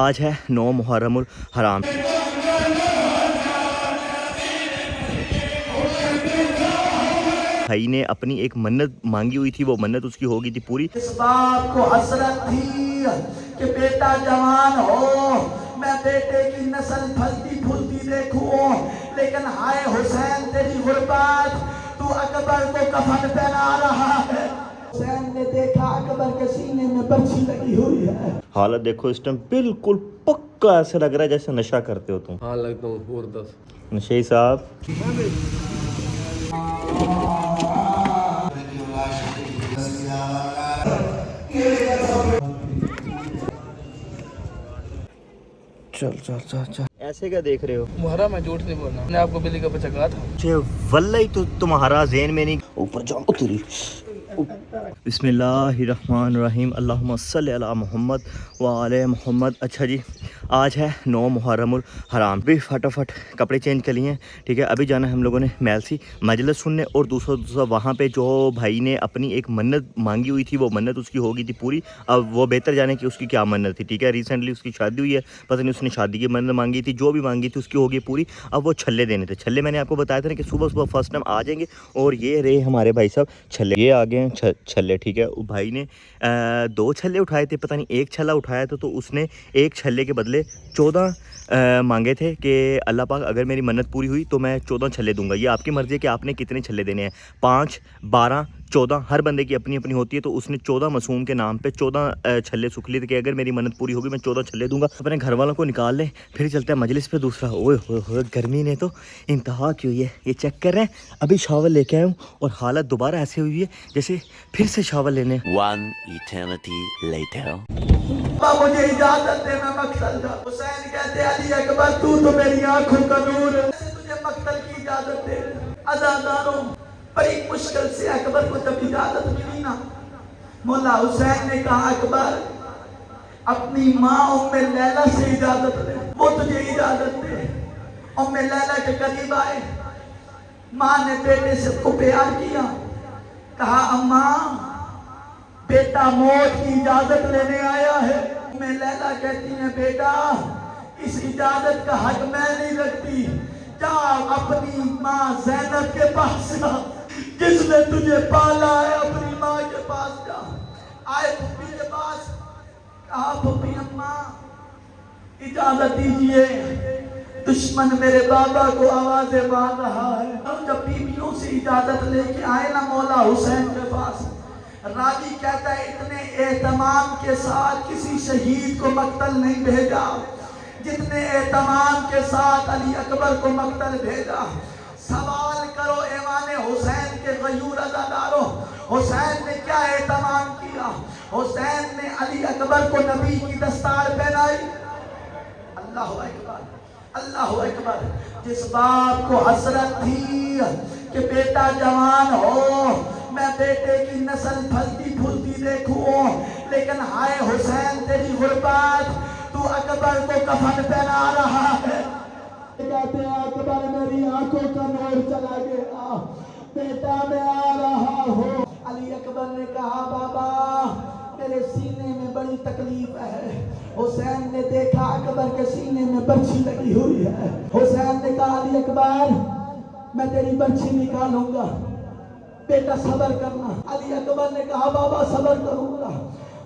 आज है 9 मुहर्रमुल हराम। भाई ने अपनी एक मन्नत मांगी हुई थी, वो मन्नत उसकी हो गई थी पूरी। इस बाप को हसरत थी कि बेटा जवान हो, मैं बेटे की नस्ल फलती फूलती देखूं, लेकिन हाय हुसैन तेरी गुर्बत, तू अकबर को कफन पहना रहा है। हुसैन ने देखा अकबर के सीने में बर्छी लगी हुई है। हालत देखो इस टाइम बिल्कुल पक्का ऐसा लग रहा है जैसे नशा करते हो तुम। हाँ लगता हूँ और 10 नशे साहब चल चल चल चल, ऐसे क्या देख रहे हो? मुहर्रा मैं झूठ नहीं बोलना, मैंने आपको बिल्ली का बच्चा कहा था। मुझे वल्लही तो तुम्हारा ज़हन में नहीं। ऊपर जाओ तेरी। बिस्मिल्लाहिर्रहमानिर्रहीम, अल्लाहुम्मा सल्ली अला मोहम्मद व आले मोहम्मद। अच्छा जी, आज है 9 मुहर्रमुल हराम। भी फटाफट कपड़े चेंज कर लिए, ठीक है। अभी जाना है हम लोगों ने मैलसी मजलिस सुनने, और दूसरा वहाँ पे जो भाई ने अपनी एक मन्नत मांगी हुई थी, वो मन्नत उसकी हो गई थी पूरी। अब वो बेहतर जाने कि उसकी क्या मन्नत थी, ठीक है। रिसेंटली उसकी शादी हुई है, पता नहीं उसने शादी की मन्नत मांगी थी, जो भी मांगी थी उसकी हो गई पूरी। अब वो छल्ले देने थे। छल्ले मैंने आपको बताया था ना कि सुबह सुबह फर्स्ट टाइम आ जाएंगे, और ये रहे हमारे भाई साहब छल्ले, ये आ गए हैं छल्ले, ठीक है। भाई ने 2 छल्ले उठाए थे, पता नहीं एक छल्ला उठाया था, तो उसने एक छल्ले के बदले 14 मांगे थे कि अल्लाह पाक अगर मेरी मन्नत पूरी हुई तो मैं 14 छल्ले दूंगा। ये आपकी मर्ज़ी है कि आपने कितने छल्ले देने हैं, 5, 12, 14, हर बंदे की अपनी अपनी होती है। तो उसने 14 मासूम के नाम पे 14 छल्ले सुख लिए थे कि अगर मेरी मन्नत पूरी होगी मैं 14 छल्ले दूंगा। अपने घर वालों को निकाल ले, फिर चलता है मजलिस पे दूसरा। ओए होए गर्मी ने तो इंतहा की हुई है। ये चेक कर रहे हैं, अभी शावर लेके आया हूँ और हालत दोबारा ऐसे हुई है जैसे फिर से शावर लेने। One eternity later. मुझे इजाजत दे, मैं मक्तल जा। हुसैन कहते अली अकबर तू तो मेरी आंखों का नूर है, तुझे मक्तल की इजाजत दे। अज़ादारों, बड़ी मुश्किल से अकबर को जब इजाजत मिली ना, मौला हुसैन ने कहा अकबर अपनी माँ उम्मे लैला से इजाजत ले, वो तुझे इजाजत दे। उम्मे लैला के करीब आए, माँ ने बेटे से को प्यार किया, कहा अम्मा बेटा मौत की इजाजत लेने आया है। मैं लैला कहती है बेटा इस इजाजत का हक मैं नहीं रखती, जा अपनी माँ ज़ैनब के पास जा, जिसने तुझे पाला है, अपनी माँ के पास जा। आए पुप्पी के पास, कहा पुप्पी अम्मा इजाजत दीजिए, दुश्मन मेरे बाबा को आवाजें मार रहा है। और जब बीवियों से इजाजत लेके आए ना मौला हुसैन के पास, रावी कहता है इतने एहतमाम के साथ किसी शहीद को मक्तल नहीं भेजा जितने एहतमाम के साथ अली अकबर को मक्तल भेजा। सवाल करो ऐवाने हुसैन के गयूर अज़ादारों, हुसैन ने क्या एहतमाम किया? हुसैन ने अली अकबर को नबी की दस्तार पहनाई। अल्लाहु अकबर, अल्लाहु अकबर। जिस बाप को हसरत थी कि बेटा जवान हो, मैं बेटे की नस्ल फलती फूलती देखूं, लेकिन हाय हुसैन तेरी गुर्बत, तू अकबर को कफन पहना रहा है। कहते हैं अकबर मेरी आंखों का नूर चला गया, बेटा मैं आ रहा हूँ। अली अकबर ने कहा बाबा मेरे सीने में बड़ी तकलीफ है। हुसैन ने देखा अकबर के सीने में बर्छी लगी हुई है। हुसैन ने कहा अली अकबर मैं तेरी बर्छी निकालूंगा, बेटा सबर करना। अली अकबर ने कहा बाबा सबर करूंगा।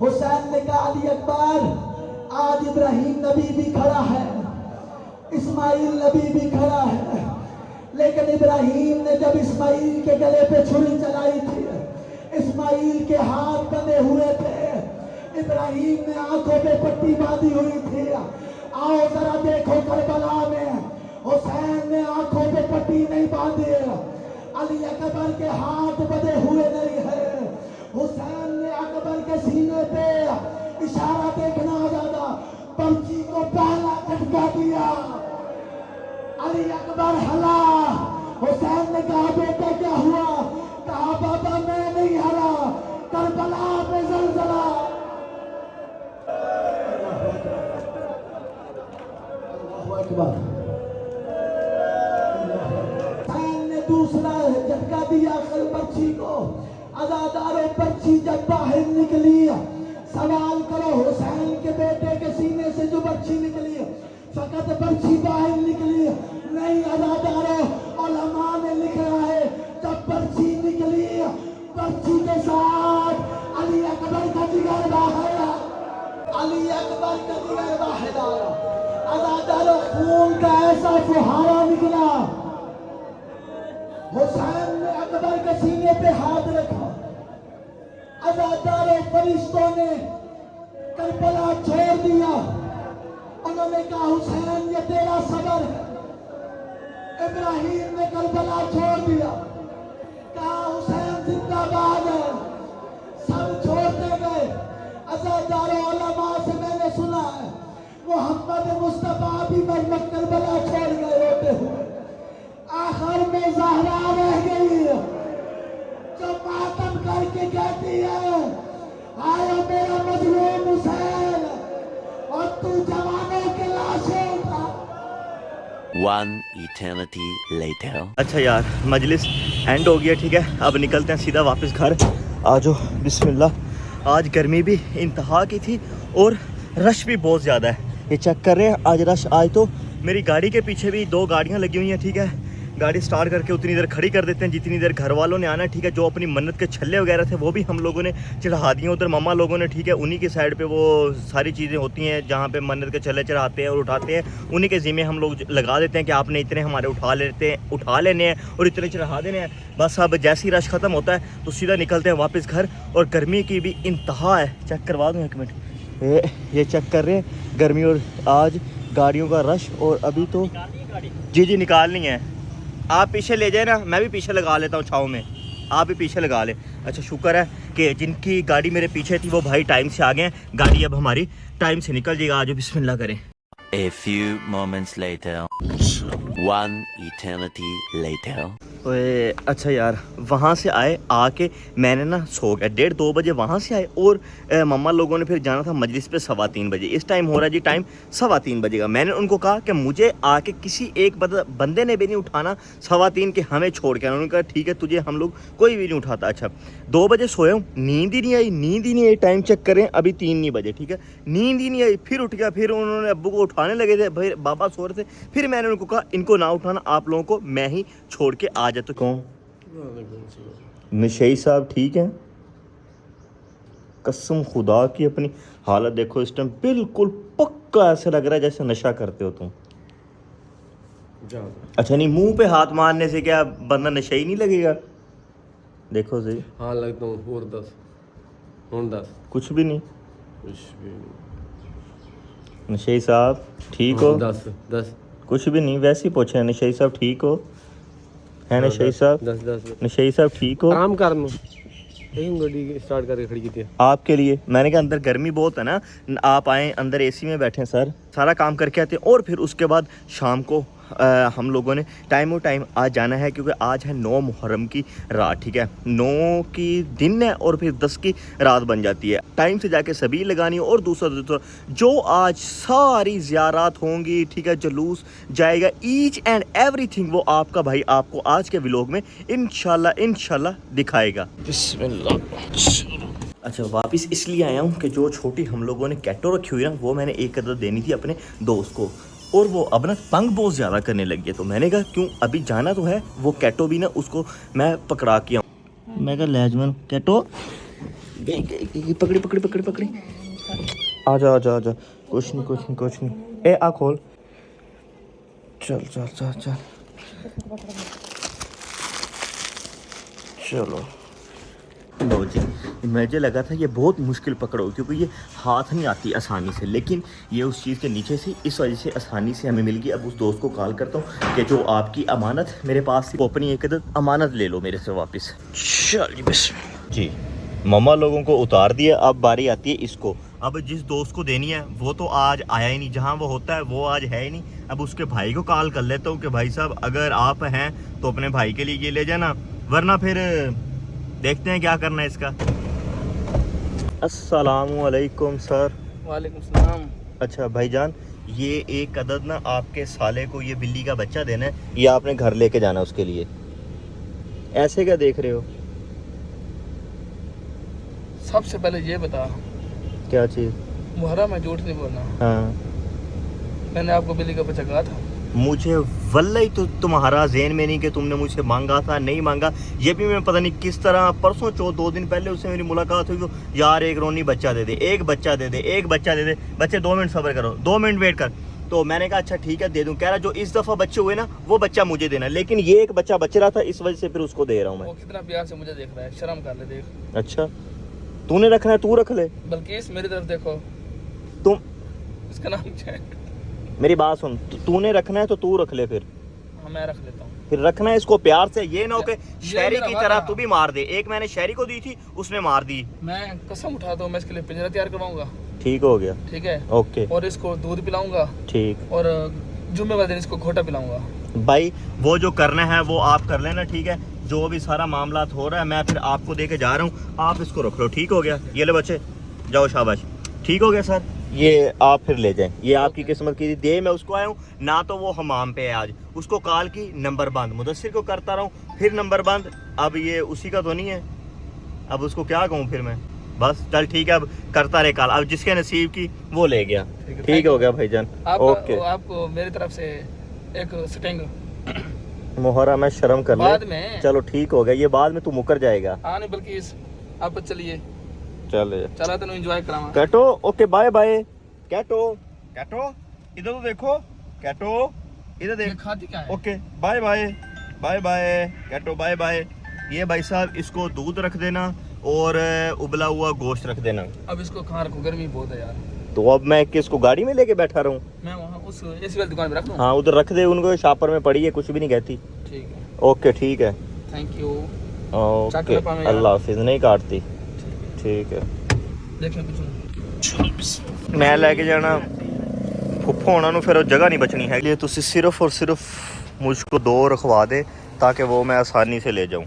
हुसैन ने कहा अली अकबर आज इब्राहिम नबी भी खड़ा है, इस्माइल नबी भी खड़ा है, लेकिन इब्राहिम ने जब इस्माइल के गले पे छुरी चलाई थी, इस्माइल के हाथ बंधे हुए थे, इब्राहिम ने आंखों पे पट्टी बांधी हुई थी। आओ जरा देखो करबला में हुसैन ने आंखों पे पट्टी नहीं बांधी, अली अकबर के हाथ बंधे हुए नहीं है। हुसैन ने अकबर के सीने पे इशारा देखना ज्यादा पर्ची को पहला झटका दिया। अली अकबर हला। हुसैन ने कहा बेटा क्या हुआ? कहा बाबा मैं नहीं हला, करबला पे जलजला। अल्लाहु अकबर। दूसरा झटका दिया कल पर्ची को। अज़ादारों पर्ची जब बाहर निकली, सवाल करो हुसैन के बेटे के सीने से जो बर्छी निकली है, फकत बर्छी बाहर निकली है, नहीं अदादारो उलमा ने लिखा है जब बर्छी निकली बर्छी के साथ अली अकबर का जिगर बाहर आया, अली अकबर का जिगर बाहर आया, अदादारो खून का ऐसा फुहारा निकला। हुसैन ने अकबर के सीने पे हाथ रखा, अज़ादारों फरिश्तों ने करबला छोड़ दिया, उन्होंने कहा हुसैन ये तेरा सबर है। इब्राहिम ने करबला छोड़ दिया, कहा हुसैन जिंदाबाद है, सब छोड़ते गए। अज़ादारों उलमा से मैंने सुना है मोहम्मद मुस्तफा भी मरमत करबला छोड़ गए रोते हुए, आखिर में ज़हरा रह गई जो मातम करके कहती है आया मेरा मजलूम हुसैन, और तू जवानों के लाशें उठा। One eternity later. अच्छा यार, मजलिस एंड हो गया, ठीक है। अब निकलते हैं सीधा वापस घर। आज बिस्मिल्लाह। आज गर्मी भी इंतहा की थी और रश भी बहुत ज़्यादा है। ये चेक कर रहे हैं आज रश। आज तो मेरी गाड़ी के पीछे भी 2 गाड़ियाँ लगी हुई हैं, ठीक है। गाड़ी स्टार्ट करके उतनी देर खड़ी कर देते हैं जितनी देर घर वालों ने आना है, ठीक है। जो अपनी मन्नत के छल्ले वगैरह थे वो भी हम लोगों ने चढ़ा दिए उधर मम्मा लोगों ने, ठीक है। उन्हीं की साइड पे वो सारी चीज़ें होती हैं जहाँ पे मन्नत के छल्ले चढ़ाते हैं और उठाते हैं, उन्हीं के ज़िम्मे हम लोग लगा देते हैं कि आपने इतने हमारे उठा लेने हैं और इतने चढ़ा देने हैं। बस अब जैसे ही रश ख़त्म होता है तो सीधा निकलते हैं वापस घर। और गर्मी की भी इंतहा है। चेक करवा दूँ 1 मिनट। ये चेक कर रहे हैं गर्मी और आज गाड़ियों का रश। और अभी तो जी निकालनी है। आप पीछे ले जाए ना, मैं भी पीछे लगा लेता हूँ छाँव में, आप भी पीछे लगा ले। अच्छा शुक्र है कि जिनकी गाड़ी मेरे पीछे थी वो भाई टाइम से आ गए हैं। गाड़ी अब हमारी टाइम से निकल जाएगा। आज बिस्मिल्लाह करें। A few moments later. One eternity later. ओए अच्छा यार, वहाँ से आए, आके मैंने ना सो गया। 1:30-2 बजे वहाँ से आए और मम्मा लोगों ने फिर जाना था मजलिस पे 3:15 बजे। इस टाइम हो रहा है जी, टाइम 3:15 बजे का। मैंने उनको कहा कि मुझे आके किसी एक बंदे ने भी नहीं उठाना 3:15 के हमें छोड़ के। उन्होंने कहा ठीक है, तुझे हम लोग कोई भी नहीं उठाता। अच्छा 2 बजे सोया हूँ, नींद ही नहीं आई। टाइम चेक करें, अभी 3 नहीं बजे, ठीक है। नींद ही नहीं आई। फिर उठ गया, फिर उन्होंने अब्बू को उठाने लगे थे, भाई बाबा सो रहे थे। फिर मैंने उनको कहा इनको ना उठाना, आप लोगों को मैं ही छोड़ के आ जाता। कौन? नशई साहब ठीक है। कसम खुदा की अपनी हालत देखो इस टाइम, बिल्कुल पक्का ऐसा लग रहा है जैसे नशा करते हो तुम। अच्छा नहीं, मुंह पे हाथ मारने से क्या बंदा नशई नहीं लगेगा? देखो सही। हाँ लगता हूँ। और 10 कुछ भी नहीं। कुछ भी नशई साहब ठीक हो? 10 कुछ भी नहीं, वैसे ही पूछे। नशई साहब ठीक हो? है नशई साहब? 10 नशई साहब ठीक हो? आराम कर लो। गाड़ी स्टार्ट करके खड़ी की थी आपके लिए। मैंने कहा अंदर गर्मी बहुत है ना, आप आए अंदर एसी में बैठे सर, सारा काम करके आते हैं। और फिर उसके बाद शाम को हम लोगों ने टाइम आज जाना है, क्योंकि आज है 9 मुहर्रम की रात, ठीक है। 9 की दिन है और फिर 10 की रात बन जाती है। टाइम से जाके सबील लगानी है। और दूसरा जो आज सारी ज़ियारात होंगी, ठीक है, जुलूस जाएगा, ईच एंड एवरीथिंग वो आपका भाई आपको आज के व्लॉग में इंशाल्लाह दिखाएगा। बिस्मिल्लाह। अच्छा वापस इसलिए आया हूँ कि जो छोटी हम लोगों ने कैटो रखी हुई है ना, वो मैंने एक कदर देनी थी अपने दोस्त को, और वो अब ना तंग बहुत ज़्यादा करने लगी है। तो मैंने कहा क्यों, अभी जाना तो है, वो कैटो भी ना उसको मैं पकड़ा के आऊँ। मैं कहा लेजमन कैटो पकड़ी आजा। कुछ नहीं। ए आ खोल। चल चलो। लो जी, मुझे लगा था ये बहुत मुश्किल पकड़ो, क्योंकि ये हाथ नहीं आती आसानी से, लेकिन ये उस चीज़ के नीचे से इस वजह से आसानी से हमें मिल गई। अब उस दोस्त को कॉल करता हूँ कि जो आपकी अमानत मेरे पास थी वो अपनी एक अमानत ले लो मेरे से वापस। चल जी, मम्मा लोगों को उतार दिया, अब बारी आती है इसको। अब जिस दोस्त को देनी है वो तो आज आया ही नहीं, जहाँ वो होता है वो आज है ही नहीं। अब उसके भाई को कॉल कर लेता हूँ कि भाई साहब अगर आप हैं तो अपने भाई के लिए ये ले जाना, वरना फिर देखते हैं क्या करना है इसका। अस्सलामुअलैकुम सर। वालेकुम सलाम। अच्छा भाईजान, ये एक अदद ना आपके साले को ये बिल्ली का बच्चा देना है, ये आपने घर लेके जाना उसके लिए। ऐसे क्या देख रहे हो? सबसे पहले ये बता क्या चीज़? मुहर्रम में झूठ नहीं बोलना। हाँ, मैंने आपको बिल्ली का बच्चा कहा था। मुझे वल्लाही तो तुम्हारा ज़हन में नहीं कि तुमने मुझसे मांगा था, नहीं मांगा। ये भी मैं पता नहीं किस तरह परसों 2 दिन पहले उससे मेरी मुलाकात हुई तो यार एक रोनी बच्चा दे दे, एक बच्चा दे दे, एक बच्चा दे दे। बच्चे 2 मिनट सब्र करो, 2 मिनट वेट कर। तो मैंने कहा अच्छा ठीक है दे दूं। कह रहा जो इस दफ़ा बच्चे हुए ना वो बच्चा मुझे देना, लेकिन ये एक बच्चा बच रहा था इस वजह से फिर उसको दे रहा हूँ वो मैं। कितना प्यार से मुझे देख रहा है, शर्म कर ले देख। अच्छा तूने रखना है तू रख ले। बल्कि इस मेरी तरफ देखो, तुम इसका नाम क्या है? मेरी बात सुन, तूने रखना है तो तू रख ले फिर। हाँ मैं रख लेता हूँ। फिर रखना है इसको प्यार से, ये ना हो कि ये शहरी मेरा की वादा। तरह तू भी मार दे। एक मैंने शहरी को दी थी उसने मार दी। मैं कसम उठाता हूँ, मैं इसके लिए पिंजरा तैयार करवाऊंगा, ठीक हो गया, ठीक है? ओके और इसको दूध पिलाऊंगा ठीक। और जुम्मे वाले दिन इसको घोटा पिलाऊंगा। भाई वो जो करना है वो आप कर लेना, ठीक है? जो भी सारा मामला हो रहा है मैं फिर आपको दे के जा रहा हूँ, आप इसको रख लो, ठीक हो गया? ये ले बच्चे जाओ, शाबाश, ठीक हो गया सर। ये आप फिर ले जाएं, ये आपकी किस्मत की दे। मैं उसको आया हूँ ना, तो वो हमाम पे है आज, उसको कॉल की नंबर बंद, मुदस्सिर को करता रहा हूँ फिर नंबर बंद। अब ये उसी का तो नहीं है, अब उसको क्या कहूँ फिर मैं? बस चल ठीक है, अब करता रहे कॉल, अब जिसके नसीब की वो ले गया। ठीक हो गया भाईजान, ओके। आपको मेरी तरफ से एक स्टिंग मोहरा मैं शर्म कर ले, बाद में। चलो ठीक हो गया, ये बाद में तू मुकर जाएगा। हाँ नहीं बल्कि आप चलिए, चल चला तेन एंजॉय करावा। Kaito okay bye bye. Kaito Kaito इधर तो देखो, कैटो इधर देख, खाती क्या है? Okay bye bye bye bye Kaito bye bye. ये भाई साहब इसको दूध रख देना और उबला हुआ गोश्त रख देना। अब इसको कहाँ रखूँ, गर्मी बहुत है यार। तो अब मैं किसको गाड़ी में लेके बैठा रहूँ? मैं वहाँ उस एसी वाली दुकान पे रख दूँ? हाँ उधर रख दे, उनको शापर में पड़ी है, कुछ भी नहीं कहती। ठीक है, ओके ठीक है, थैंक यू। ओके अल्लाह हाफिज। नहीं काटती, ठीक है। देखिए कुछ मैं लेके जाना फुफ्फो होना नू, फिर जगह नहीं बचनी है। ये तुसी सिर्फ और सिर्फ मुझको 2 रखवा दे ताकि वो मैं आसानी से ले जाऊं।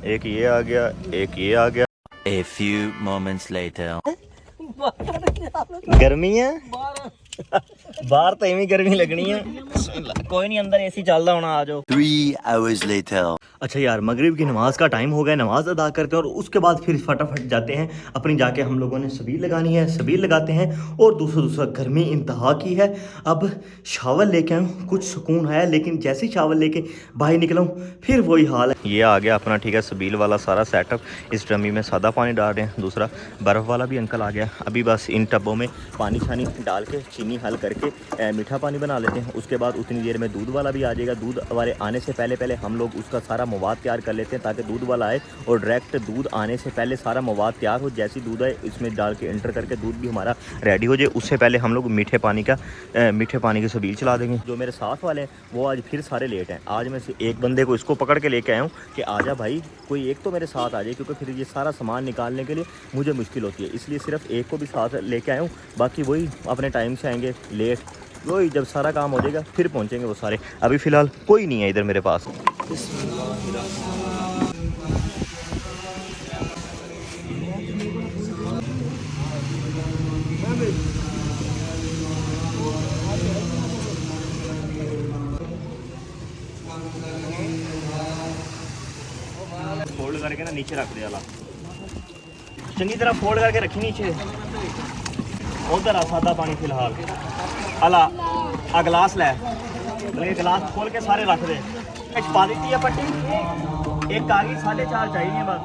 एक ये आ गया, एक ये आ गया। A few moments later. गर्मी है बाहर तो इवें गर्मी लगनी है। कोई नहीं, अंदर एसी चल रहा होना, आ जाओ। 3 hours later. अच्छा यार, मगरिब की नमाज़ का टाइम हो गया, नमाज़ अदा करते हैं और उसके बाद फिर फटाफट जाते हैं अपनी, जाके हम लोगों ने सबील लगानी है, सबील लगाते हैं। और दूसरा गर्मी इंतहा की है। अब शावर लेके आऊँ, कुछ सुकून आया, लेकिन जैसे ही शावर लेके बाहर निकला हूँ फिर वही हाल है। ये आ गया अपना, ठीक है, सबील वाला सारा सेटअप। इस ड्रमी में सादा पानी डाल रहे हैं, दूसरा बर्फ़ वाला भी अंकल आ गया। अभी बस इन टब्बों में पानी छानी डाल के चीनी हल करके मीठा पानी बना लेते हैं। उसके बाद उतनी देर में दूध वाला भी आ जाएगा। दूध वाले आने से पहले पहले हम लोग उसका सारा मवाद तैयार कर लेते हैं ताकि दूध वाला आए और डायरेक्ट दूध आने से पहले सारा मवाद तैयार हो। जैसी दूध आए इसमें डाल के एंटर करके दूध भी हमारा रेडी हो जाए, उससे पहले हम लोग मीठे पानी की सबील चला देंगे। जो मेरे साथ वाले हैं वो आज फिर सारे लेट हैं। आज मैं से एक बंदे को इसको पकड़ के लेके आया हूँ कि आजा भाई, कोई एक तो मेरे साथ आ जाए, क्योंकि फिर ये सारा सामान निकालने के लिए मुझे मुश्किल होती है, इसलिए सिर्फ एक को भी साथ लेके आया हूँ। बाकी वही अपने टाइम से आएंगे लेट, वही जब सारा काम हो जाएगा फिर पहुँचेंगे वो सारे। अभी फ़िलहाल कोई नहीं है इधर मेरे पास। फोल्ड करके ना नीचे रख दे अला, चंगी तरह फोल्ड करके रखी नीचे। उधर आ सादा पानी फिलहाल अला, आ गिलास लै, ये गिलास खोल के सारे रख दे। एक पा दी है पट्टी, एक कागज 4.5 चाहिए बस।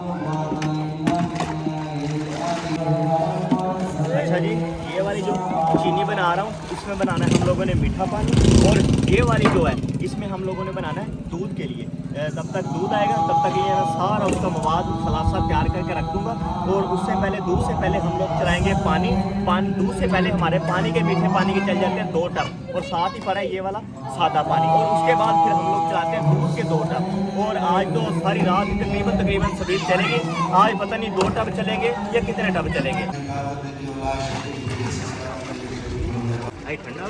अच्छा जी, ये वाली जो चीनी बना रहा हूँ इसमें बनाना है हम लोगों ने मीठा पानी, और ये वाली जो है इसमें हम लोगों ने बनाना है दूध के लिए। तब तक दूध आएगा तब तक ये सारा उसका मवाद सलासा तैयार करके रख दूँगा। और उससे पहले दूध से पहले हम लोग चलाएंगे पानी। दूध से पहले हमारे पानी के मीठे पानी के चल जाते हैं 2 टब, और साथ ही पड़ा है ये वाला सादा पानी, और उसके बाद फिर हम लोग चलाते हैं दूध के 2 टब। और आज तो सारी रात तकरीबन सबील चलेंगे। आज पता नहीं 2 टब चलेंगे या कितने टब चलेंगे। ठंडा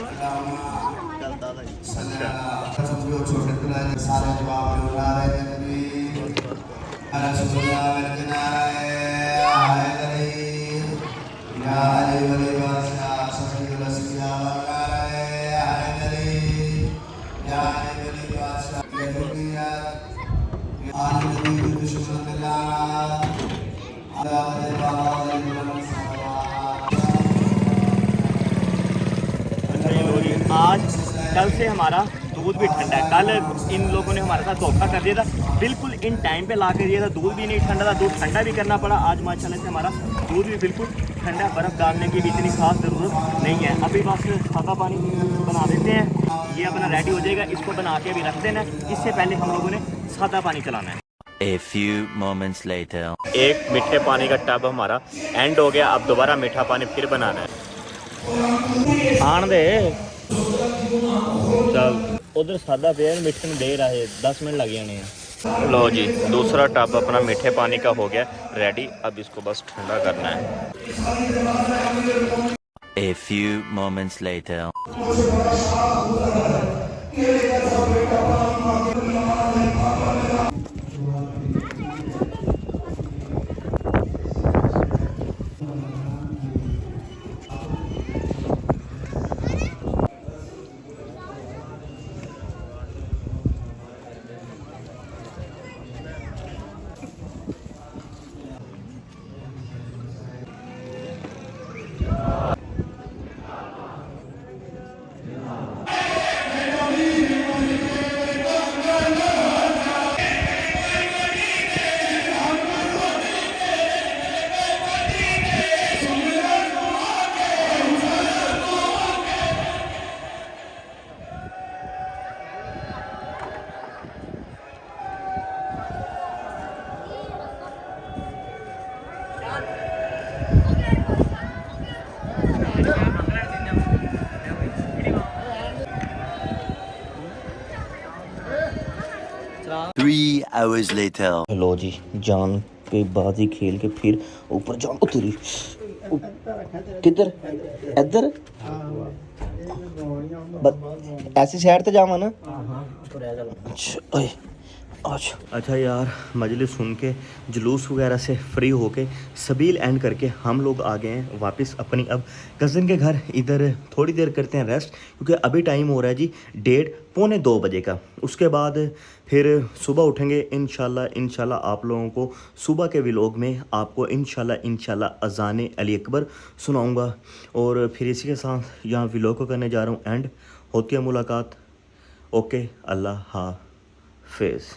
आज कल से हमारा दूध भी ठंडा है। कल इन लोगों ने हमारे साथ धोखा कर दिया था, बिल्कुल इन टाइम पे ला कर दिया था, दूध भी नहीं ठंडा था, दूध ठंडा भी करना पड़ा। आज माशाल्लाह से हमारा दूध भी बिल्कुल ठंडा, बर्फ़ डालने की भी इतनी खास ज़रूरत नहीं है। अभी बस सादा पानी बना देते हैं, ये अपना रेडी हो जाएगा, इसको बना के अभी रख देना है। इससे पहले हम लोगों ने सादा पानी चलाना है। A few moments later. एक मीठे पानी का टब हमारा एंड हो गया, अब दोबारा मीठा पानी फिर बनाना है। आन दे चल, उधर सादा पे मीठे में दे रहे 10 मिनट लग जाने हैं। लो जी, दूसरा टब अपना मीठे पानी का हो गया रेडी, अब इसको बस ठंडा करना है। A few moments later. Three hours later. लो जी, जान के बाजी खेल के फिर ऊपर जान उतरी। किधर? इधर? ऐसी साइड ते जावा ना। अच्छा ओए, अच्छा यार, मजलिस सुन के जुलूस वगैरह से फ्री होके सबील एंड करके हम लोग आ गए हैं वापस अपनी अब कज़न के घर। इधर थोड़ी देर करते हैं रेस्ट, क्योंकि अभी टाइम हो रहा है जी 1:30-2 बजे का। उसके बाद फिर सुबह उठेंगे इंशाल्लाह आप लोगों को सुबह के व्लॉग में आपको इंशाल्लाह अज़ान अली अकबर सुनाऊंगा। और फिर इसी के साथ यहाँ व्लॉग को करने जा रहा हूँ एंड। होती है मुलाकात। ओके, अल्लाह हाफ़िज़।